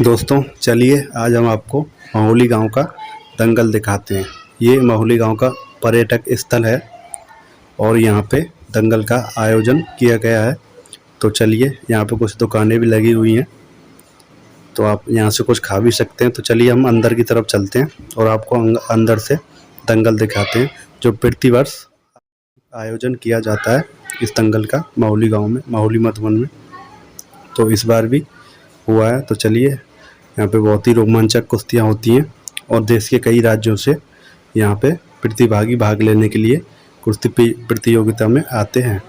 दोस्तों चलिए आज हम आपको महुली गांव का दंगल दिखाते हैं। ये महुली गांव का पर्यटक स्थल है और यहाँ पे दंगल का आयोजन किया गया है। तो चलिए, यहाँ पे कुछ दुकानें भी लगी हुई हैं, तो आप यहाँ से कुछ खा भी सकते हैं। तो चलिए हम अंदर की तरफ चलते हैं और आपको अंदर से दंगल दिखाते हैं जो प्रतिवर्ष आयोजन किया जाता है इस दंगल का महुली गाँव में, महुली मधुबन में। तो इस बार भी हुआ है। तो चलिए, यहाँ पे बहुत ही रोमांचक कुश्तियाँ होती हैं और देश के कई राज्यों से यहाँ पे प्रतिभागी भाग लेने के लिए कुश्ती प्रतियोगिता में आते हैं।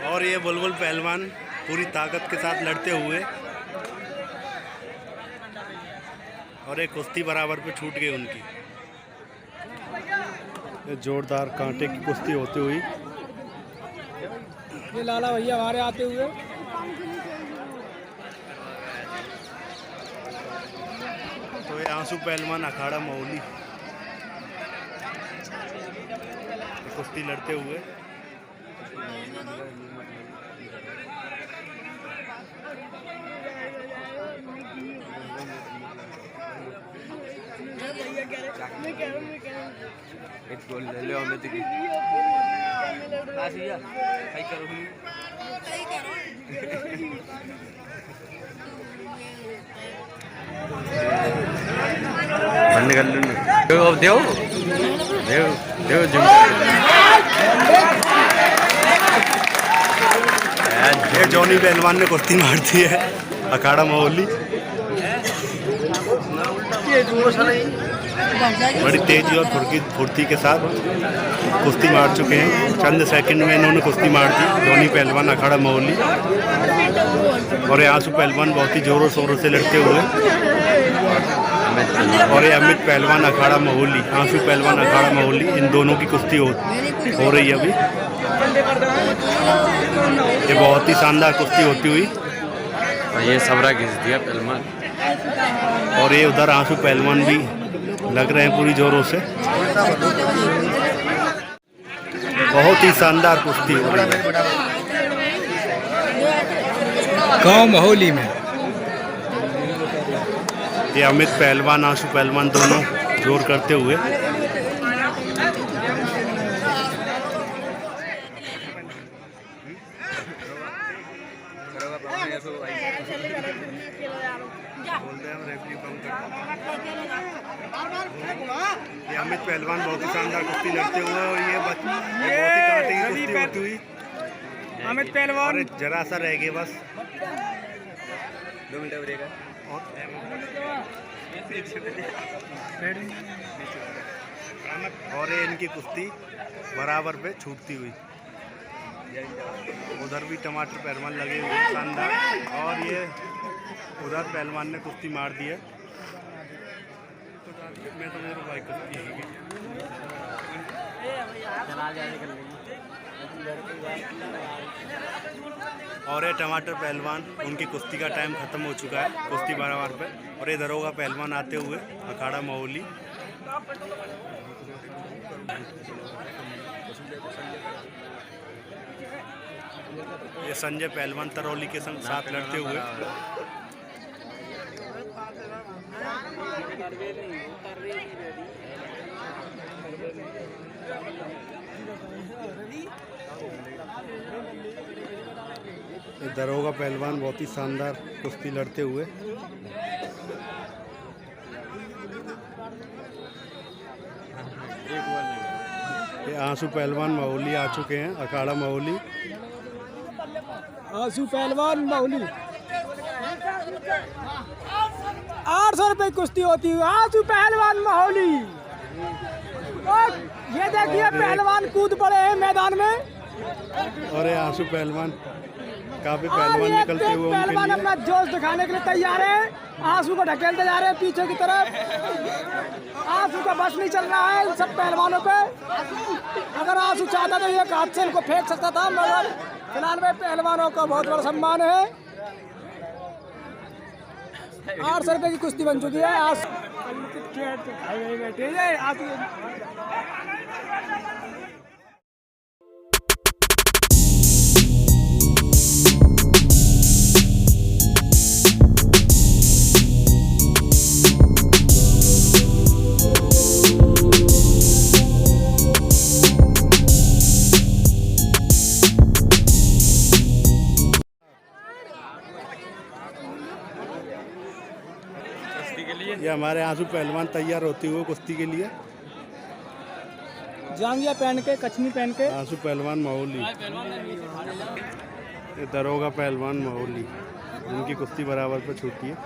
और ये बुलबुल पहलवान पूरी ताकत के साथ लड़ते हुए, और एक कुश्ती बराबर पे छूट गई उनकी। ये जोरदार कांटे की कुश्ती होती हुई। ये लाला भैया हमारे आते हुए। तो ये आंसू पहलवान अखाड़ा महुली कुश्ती लड़ते हुए। एक गोल ले लो हमें तो आसिया कई करो बंद कर लो अब देव देव देव जिम ये जॉनी पहलवान ने कुश्ती मार दी है अखाड़ा महुली। बड़ी तेजी और फुर्ती के साथ कुश्ती मार चुके हैं। चंद सेकंड में इन्होंने कुश्ती मार दी जॉनी पहलवान अखाड़ा महुली। और ये आंसू पहलवान बहुत ही जोरों शोरों से लड़ते हुए। और ये अमित पहलवान अखाड़ा महुली, आंसू पहलवान अखाड़ा महुली, इन दोनों की कुश्ती हो रही है अभी। ये बहुत ही शानदार कुश्ती होती हुई। और ये सबरा घिस दिया पहलवान। और ये उधर आंसू पहलवान भी लग रहे हैं पूरी जोरों से। बहुत ही शानदार कुश्ती हो रही है गाँव महुली में। ये अमित पहलवान आंसू पहलवान दोनों जोर करते हुए। ये अमित पहलवान बहुत ही शानदार कुश्ती लड़ते हुए और ये बहुत ही कांटे की कुश्ती होती हुई। अमित पहलवान जरा सा रह गए बस 2 मिनट ब्रेक है। और ये इनकी कुश्ती बराबर पे छूटती हुई। उधर भी टमाटर पहलवान लगे हुए शानदार। और ये उधर पहलवान ने कुश्ती मार दी है। मैं तो मेरे भाई कुश्ती और ये टमाटर पहलवान, उनकी कुश्ती का टाइम ख़त्म हो चुका है कुश्ती बराबर पे। और ये दरोगा पहलवान आते हुए अखाड़ा महुली। ये संजय पहलवान तरौली के साथ लड़ते हुए। दरोगा पहलवान बहुत ही शानदार कुश्ती लड़ते हुए। ये आंसू पहलवान महुली आ चुके हैं अखाड़ा महुली। आंसू पहलवान महुली 800 रुपए कुश्ती होती है। आंसू पहलवान महुली। ये देखिए पहलवान कूद पड़े हैं मैदान में। और ये आंसू पहलवान काफी और पहलवान ये निकलते हुए उनके पहलवान लिए। अपना जोश दिखाने के लिए तैयार है। आंसू को ढकेलते जा रहे हैं पीछे की तरफ। आंसू का बस नहीं चल रहा है इन सब पहलवानों पे। अगर आंसू चाहता तो एक हाथ से इनको फेंक सकता था, मगर फिलहाल में पहलवानों का बहुत बड़ा सम्मान है। 800 रुपए की कुश्ती बन चुकी है। ये हमारे आंसू पहलवान तैयार होते हुए कुश्ती के लिए। जांघिया पहन के, कछनी पहन के। आंसू पहलवान माहौली, ये दरोगा पहलवान माहौली, उनकी कुश्ती बराबर पे छूटी है।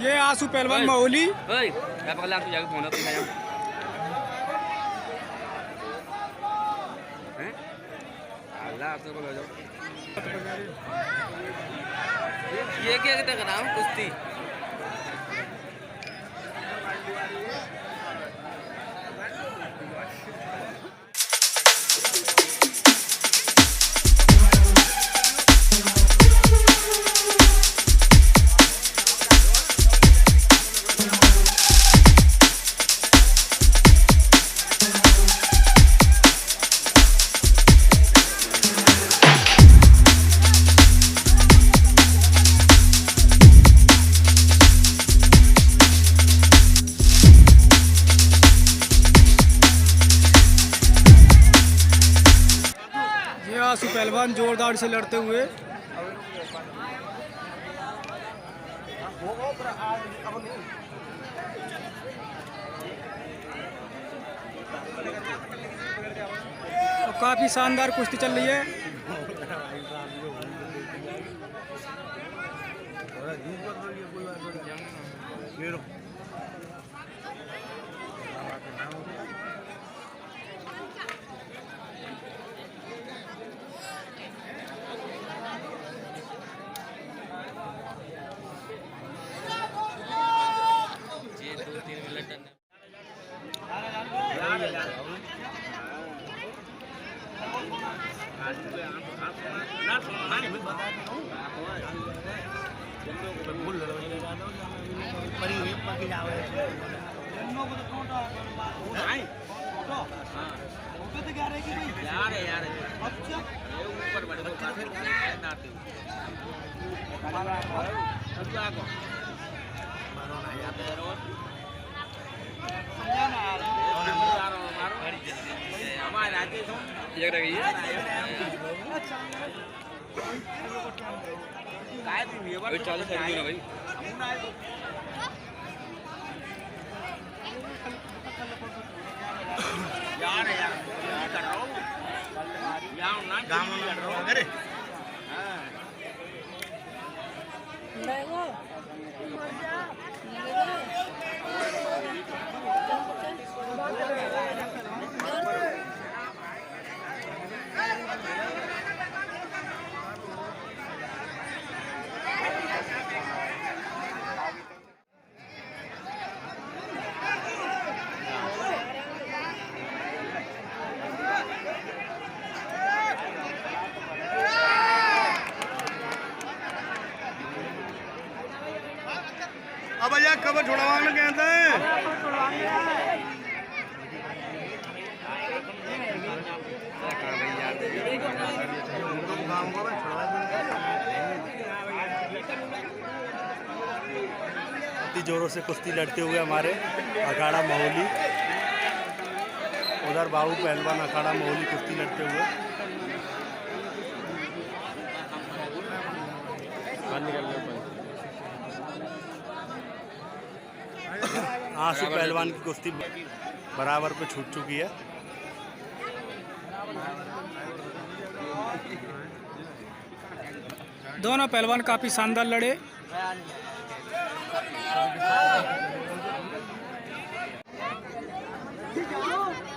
ये आंसू पहलवान माहौली। ये क्या कहते हैं नाम कुश्ती? ये आंसू पहलवान जोरदार से लड़ते हुए। और काफी शानदार कुश्ती चल रही है। अब भैया कब छुड़वाने कहते हैं? अति जोरों से कुश्ती लड़ते हुए हमारे अखाड़ा माहौली, उधर बाबू पहलवान अखाड़ा माहौली कुश्ती लड़ते हुए। आंसू पहलवान की कुश्ती बराबर पे छूट चुकी है। दोनों पहलवान काफी शानदार लड़े।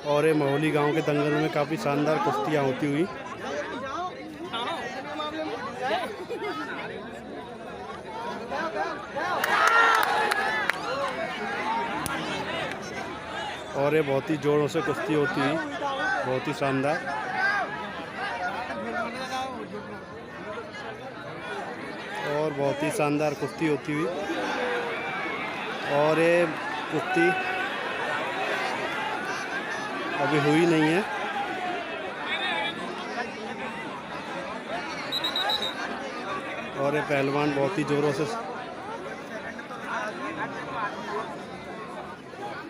और ये महोली गांव के दंगल में काफ़ी शानदार कुश्तियाँ होती हुई। और ये बहुत ही जोरों से कुश्ती होती हुई, बहुत ही शानदार। और बहुत ही शानदार कुश्ती होती हुई। और ये कुश्ती अभी हुई नहीं है। और ये पहलवान बहुत ही जोरों से,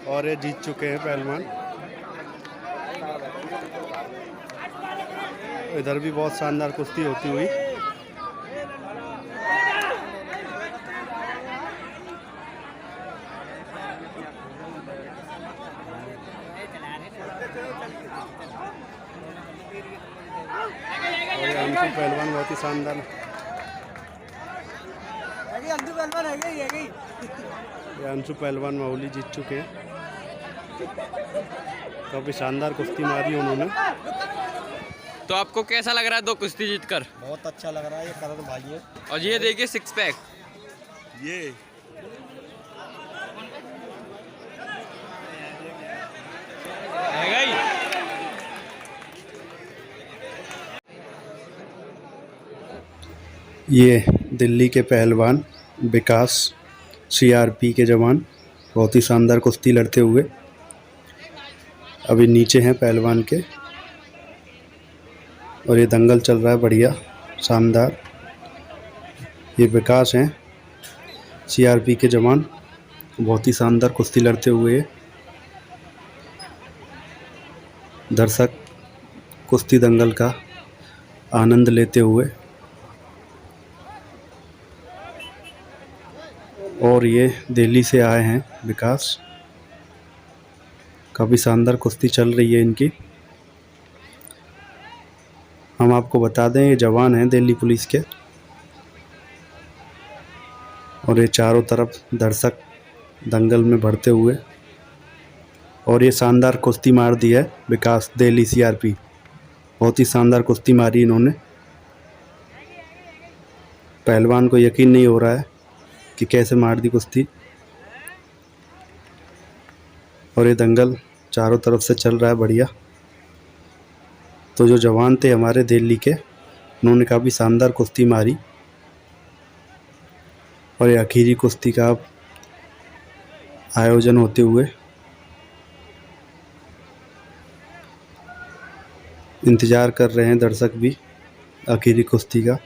और ये जीत चुके हैं पहलवान। इधर भी बहुत शानदार कुश्ती होती हुई। और ये अंशु पहलवान बहुत ही शानदार, ये अंशु पहलवान महोली जीत चुके हैं। काफ़ी शानदार कुश्ती मारी उन्होंने। तो आपको कैसा लग रहा है 2 कुश्ती जीतकर? बहुत अच्छा लग रहा है, ये करण भाई है। और ये देखिए 6 पैक। ये है गई। ये दिल्ली के पहलवान विकास, सीआरपी के जवान, बहुत ही शानदार कुश्ती लड़ते हुए अभी नीचे हैं पहलवान के। और ये दंगल चल रहा है बढ़िया शानदार। ये विकास हैं, सीआरपी के जवान, बहुत ही शानदार कुश्ती लड़ते हुए। दर्शक कुश्ती दंगल का आनंद लेते हुए। और ये दिल्ली से आए हैं विकास। काफ़ी शानदार कुश्ती चल रही है इनकी। हम आपको बता दें ये जवान हैं दिल्ली पुलिस के। और ये चारों तरफ दर्शक दंगल में बढ़ते हुए। और ये शानदार कुश्ती मार दी है विकास, दिल्ली सीआरपी, बहुत ही शानदार कुश्ती मारी इन्होंने। पहलवान को यकीन नहीं हो रहा है कि कैसे मार दी कुश्ती। और ये दंगल चारों तरफ से चल रहा है बढ़िया। तो जो जवान थे हमारे दिल्ली के, उन्होंने काफ़ी शानदार कुश्ती मारी। और ये आखिरी कुश्ती का आयोजन होते हुए इंतज़ार कर रहे हैं दर्शक भी आखिरी कुश्ती का।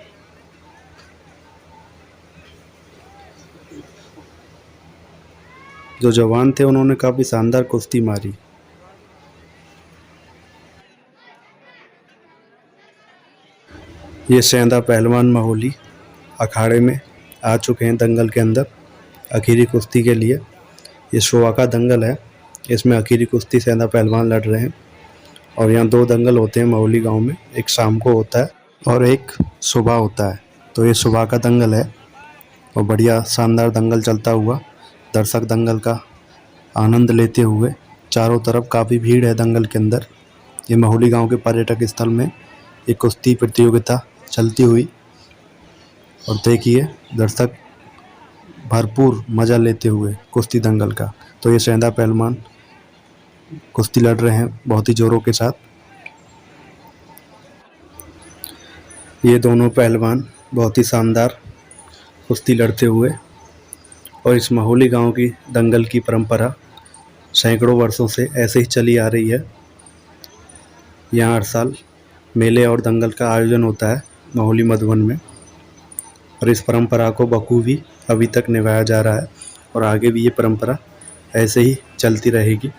जो जवान थे उन्होंने काफ़ी शानदार कुश्ती मारी। ये सेंधा पहलवान महोली अखाड़े में आ चुके हैं दंगल के अंदर आखिरी कुश्ती के लिए। ये शोआ का दंगल है, इसमें आखिरी कुश्ती सेंधा पहलवान लड़ रहे हैं। और यहाँ 2 दंगल होते हैं महोली गांव में, एक शाम को होता है और एक सुबह होता है। तो ये सुबह का दंगल है और बढ़िया शानदार दंगल चलता हुआ, दर्शक दंगल का आनंद लेते हुए। चारों तरफ काफ़ी भीड़ है दंगल के अंदर। ये महोली गांव के पर्यटक स्थल में एक कुश्ती प्रतियोगिता चलती हुई। और देखिए दर्शक भरपूर मज़ा लेते हुए कुश्ती दंगल का। तो ये सेंधा पहलवान कुश्ती लड़ रहे हैं बहुत ही जोरों के साथ। ये दोनों पहलवान बहुत ही शानदार कुश्ती लड़ते हुए। और इस महोली गांव की दंगल की परंपरा सैकड़ों वर्षों से ऐसे ही चली आ रही है। यहाँ हर साल मेले और दंगल का आयोजन होता है महोली मधुबन में। और इस परंपरा को बखूबी अभी तक निभाया जा रहा है और आगे भी ये परंपरा ऐसे ही चलती रहेगी।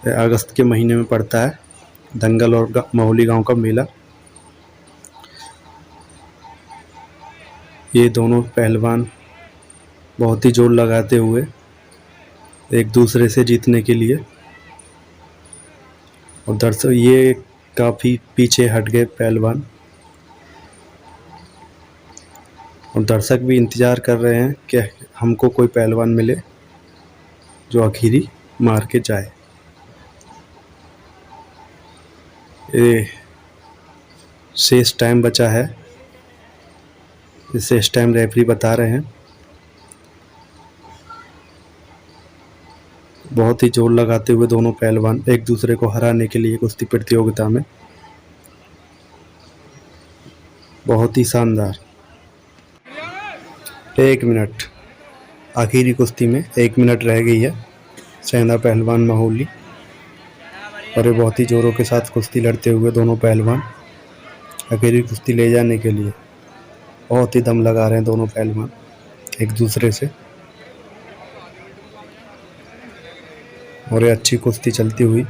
अगस्त के महीने में पड़ता है दंगल और महोली गांव का मेला। ये दोनों पहलवान बहुत ही जोर लगाते हुए एक दूसरे से जीतने के लिए। और दर्शक ये काफ़ी पीछे हट गए पहलवान। और दर्शक भी इंतज़ार कर रहे हैं कि हमको कोई पहलवान मिले जो आखिरी मार के जाए। ये शेष टाइम बचा है, शेष टाइम रेफरी बता रहे हैं। बहुत ही जोर लगाते हुए दोनों पहलवान एक दूसरे को हराने के लिए कुश्ती प्रतियोगिता में, बहुत ही शानदार। 1 मिनट, आखिरी कुश्ती में 1 मिनट रह गई है। सेंधा पहलवान माहौली और ये बहुत ही जोरों के साथ कुश्ती लड़ते हुए दोनों पहलवान आखिरी कुश्ती ले जाने के लिए बहुत ही दम लगा रहे हैं दोनों पहलवान एक दूसरे से। और ये अच्छी कुश्ती चलती हुई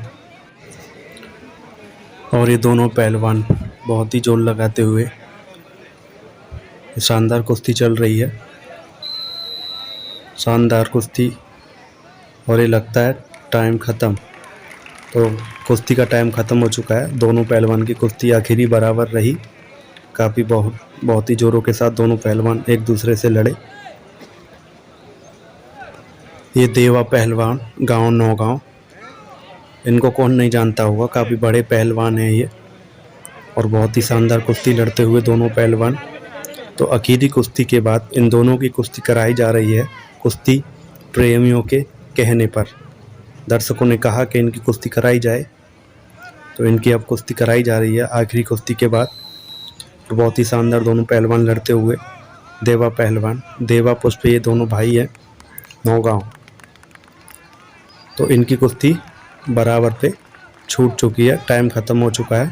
और ये दोनों पहलवान बहुत ही जोर लगाते हुए शानदार कुश्ती चल रही है, शानदार कुश्ती। और ये लगता है टाइम ख़त्म, तो कुश्ती का टाइम ख़त्म हो चुका है। दोनों पहलवान की कुश्ती आखिरी बराबर रही, काफ़ी बहुत ही जोरों के साथ दोनों पहलवान एक दूसरे से लड़े। ये देवा पहलवान गांव नौगांव, इनको कौन नहीं जानता होगा, काफ़ी बड़े पहलवान हैं ये और बहुत ही शानदार कुश्ती लड़ते हुए दोनों पहलवान। तो आखिरी कुश्ती के बाद इन दोनों की कुश्ती कराई जा रही है कुश्ती प्रेमियों के कहने पर। दर्शकों ने कहा कि इनकी कुश्ती कराई जाए, तो इनकी अब कुश्ती कराई जा रही है आखिरी कुश्ती के बाद। तो बहुत ही शानदार दोनों पहलवान लड़ते हुए, देवा पहलवान, देवा पुष्प, ये दोनों भाई हैं नौगांव। तो इनकी कुश्ती बराबर पे छूट चुकी है, टाइम ख़त्म हो चुका है,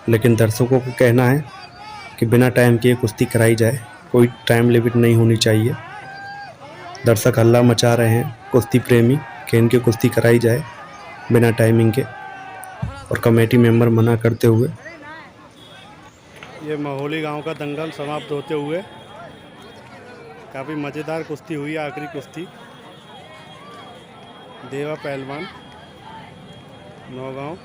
लेकिन दर्शकों को कहना है कि बिना टाइम के कुश्ती कराई जाए, कोई टाइम लिमिट नहीं होनी चाहिए। दर्शक हल्ला मचा रहे हैं कुश्ती प्रेमी कि इनकी कुश्ती कराई जाए बिना टाइमिंग के, और कमेटी मेंबर मना करते हुए। ये माहौली गांव का दंगल समाप्त होते हुए काफ़ी मज़ेदार कुश्ती हुई, आखिरी कुश्ती। देवा पहलवान नौगांव